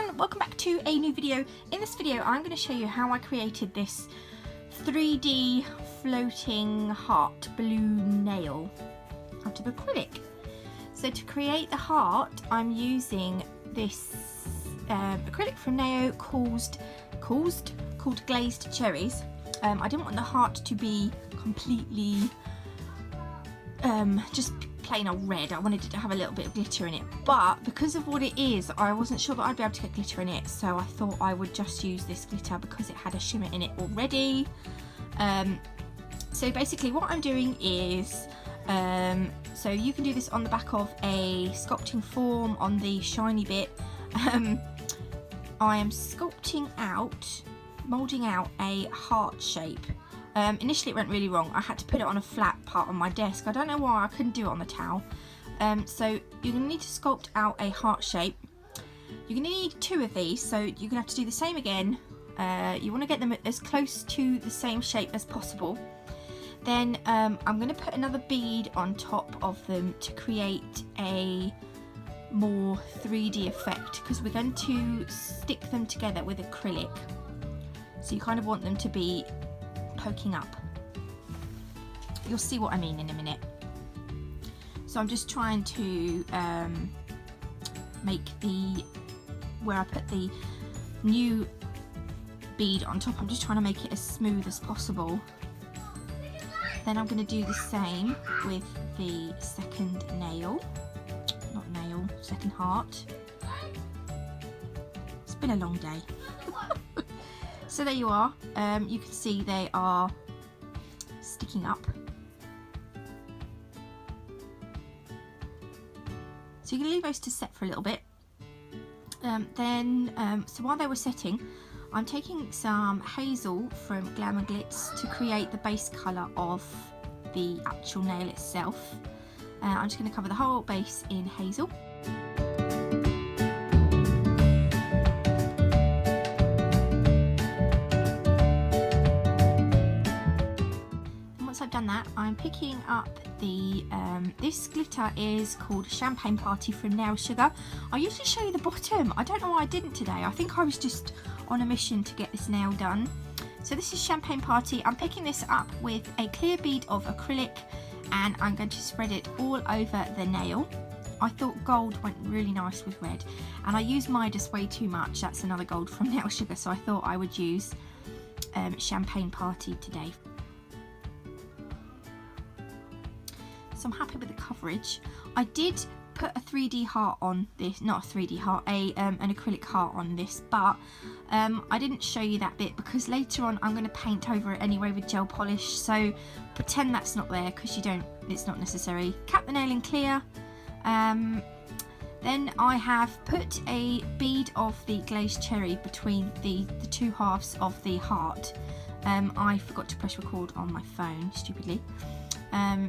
everyone, welcome back to a new video. In this video I'm going to show you how I created this 3D floating heart balloon nail out of acrylic. So to create the heart I'm using this acrylic from Nao called Glazed Cherries. I didn't want the heart to be completely just plain old red. I wanted it to have a little bit of glitter in it, but because of what it is I wasn't sure that I'd be able to get glitter in it, so I thought I would just use this glitter because it had a shimmer in it already. So basically what I'm doing is so you can do this on the back of a sculpting form on the shiny bit. I am moulding out a heart shape. Initially it went really wrong. I had to put it on a flat part on my desk. I don't know why I couldn't do it on the towel. So you're going to need to sculpt out a heart shape. You're going to need 2 of these, so you're going to have to do the same again. You want to get them as close to the same shape as possible. Then I'm going to put another bead on top of them to create a more 3D effect, because we're going to stick them together with acrylic. So you kind of want them to be poking up. You'll see what I mean in a minute. So I'm just trying to make where I put the new bead on top, I'm just trying to make it as smooth as possible. Then I'm going to do the same with the second second heart. It's been a long day. So there you are. You can see they are sticking up. So you can leave those to set for a little bit. So while they were setting, I'm taking some hazel from Glam and Glitz to create the base colour of the actual nail itself. I'm just going to cover the whole base in hazel. I've done that, I'm picking up the this glitter is called Champagne Party from Nail Sugar. I usually show you the bottom. I don't know why I didn't today. I think I was just on a mission to get this nail done. So this is Champagne Party. I'm picking this up with a clear bead of acrylic and I'm going to spread it all over the nail. I thought gold went really nice with red, and I use Midas way too much. That's another gold from Nail Sugar, so I thought I would use Champagne Party today. So I'm happy with the coverage. I did put a 3D heart on this, not a 3D heart, an acrylic heart on this, but I didn't show you that bit because later on I'm going to paint over it anyway with gel polish, so pretend that's not there because it's not necessary. Cap the nail in clear. Then I have put a bead of the glazed cherry between the 2 halves of the heart. I forgot to press record on my phone, stupidly.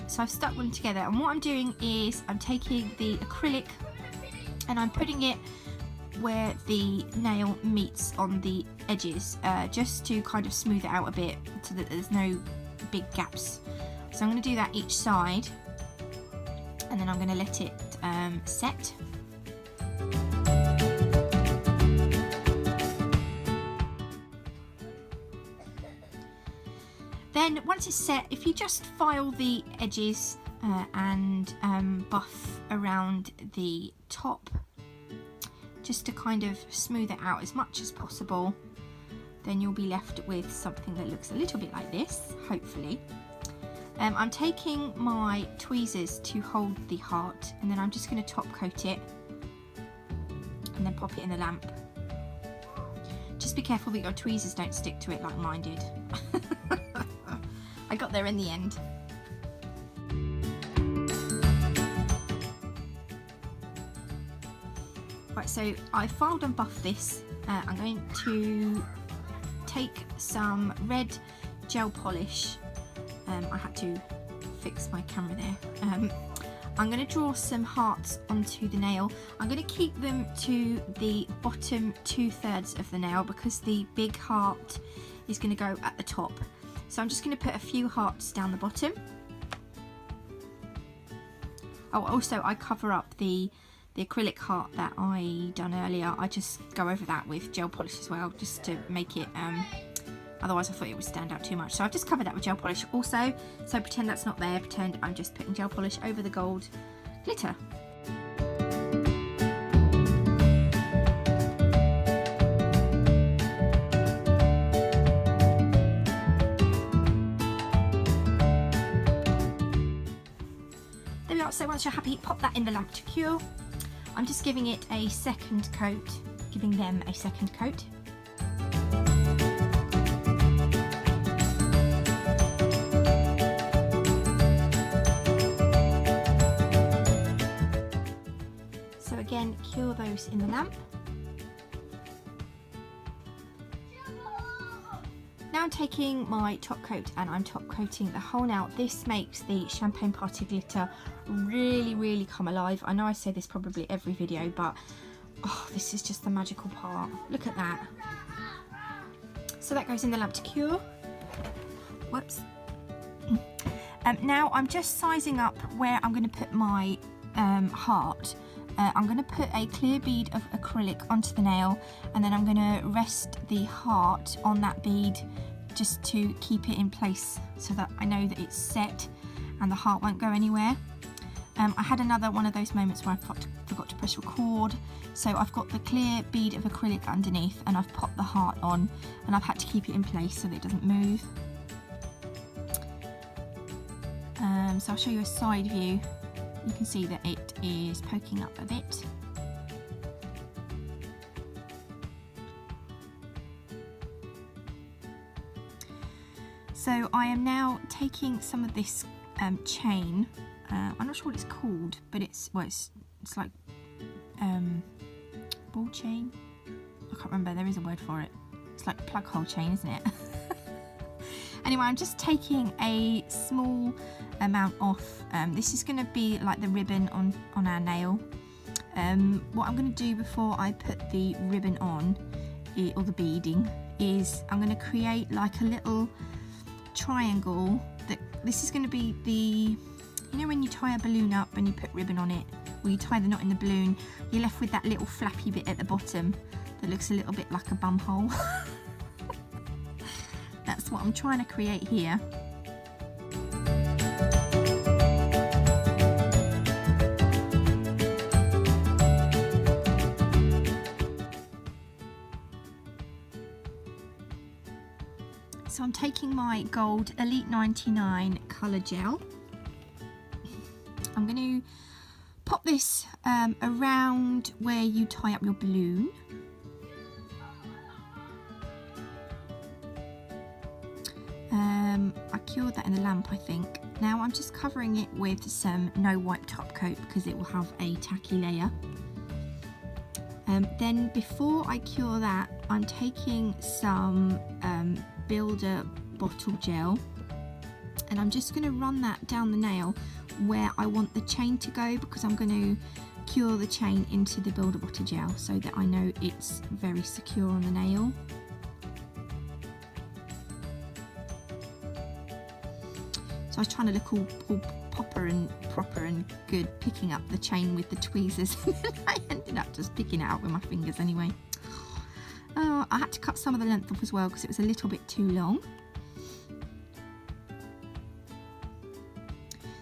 So I've stuck them together, and what I'm doing is I'm taking the acrylic and I'm putting it where the nail meets on the edges, just to kind of smooth it out a bit so that there's no big gaps. So I'm going to do that each side, and then I'm going to let it set. Then once it's set, if you just file the edges and buff around the top just to kind of smooth it out as much as possible, then you'll be left with something that looks a little bit like this, hopefully. I'm taking my tweezers to hold the heart, and then I'm just going to top coat it and then pop it in the lamp. Just be careful that your tweezers don't stick to it like mine did. I got there in the end. Right, so I filed and buffed this. I'm going to take some red gel polish. I had to fix my camera there. I'm going to draw some hearts onto the nail. I'm going to keep them to the bottom 2/3 of the nail because the big heart is going to go at the top. So I'm just going to put a few hearts down the bottom. Oh, also I cover up the the acrylic heart that I done earlier, I just go over that with gel polish as well, just to make it, otherwise I thought it would stand out too much. So I've just covered that with gel polish also, so pretend that's not there, pretend I'm just putting gel polish over the gold glitter. There we are, so once you're happy, pop that in the lamp to cure. I'm just giving it a second coat, giving them a second coat. So again, cure those in the lamp. Now I'm taking my top coat and I'm top coating the whole nail. This makes the champagne party glitter really come alive. I know I say this probably every video, but oh, this is just the magical part. Look at that. So that goes in the lamp to cure. Whoops. Now I'm just sizing up where I'm going to put my heart. I'm going to put a clear bead of acrylic onto the nail, and then I'm going to rest the heart on that bead just to keep it in place so that I know that it's set and the heart won't go anywhere. I had another one of those moments where I forgot to press record, so I've got the clear bead of acrylic underneath and I've popped the heart on, and I've had to keep it in place so that it doesn't move. So I'll show you a side view. You can see that it is poking up a bit. So I am now taking some of this chain. I'm not sure what it's called, but it's like ball chain. I can't remember. There is a word for it. It's like plug hole chain, isn't it? Anyway, I'm just taking a small amount off. This is going to be like the ribbon on our nail. What I'm going to do before I put the ribbon on, or the beading, is I'm going to create like a little triangle. This is going to be the, you know when you tie a balloon up and you put ribbon on it, or you tie the knot in the balloon, you're left with that little flappy bit at the bottom that looks a little bit like a bum hole. That's what I'm trying to create here. So I'm taking my gold Elite 99 colour gel. I'm going to pop this around where you tie up your balloon. I cured that in the lamp, I think. Now I'm just covering it with some no wipe top coat because it will have a tacky layer. Then before I cure that, I'm taking some builder bottle gel, and I'm just going to run that down the nail where I want the chain to go, because I'm going to cure the chain into the builder bottle gel so that I know it's very secure on the nail. So I was trying to look all proper and good, picking up the chain with the tweezers. I ended up just picking it out with my fingers anyway. Oh, I had to cut some of the length off as well because it was a little bit too long.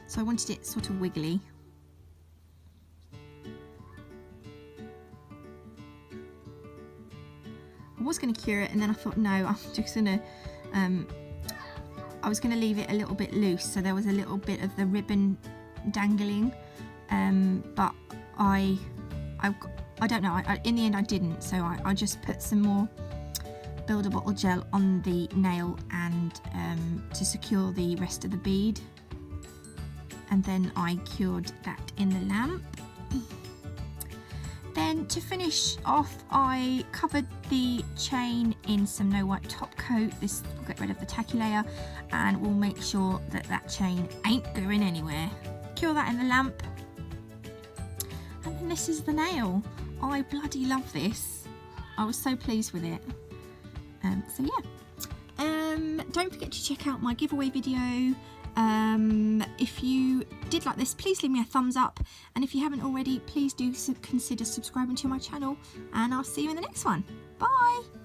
So I wanted it sort of wiggly. I was going to cure it, and then I thought, no, I'm just going to I was going to leave it a little bit loose, so there was a little bit of the ribbon dangling, but I don't know, in the end I didn't, so I just put some more builder bottle gel on the nail and to secure the rest of the bead, and then I cured that in the lamp. Then to finish off, I covered the chain in some no wipe top coat. This will get rid of the tacky layer and will make sure that that chain ain't going anywhere. Cure that in the lamp, and then this is the nail. I bloody love this. I was so pleased with it. So yeah, don't forget to check out my giveaway video. If you did like this, please leave me a thumbs up, and if you haven't already, please do consider subscribing to my channel, and I'll see you in the next one. Bye!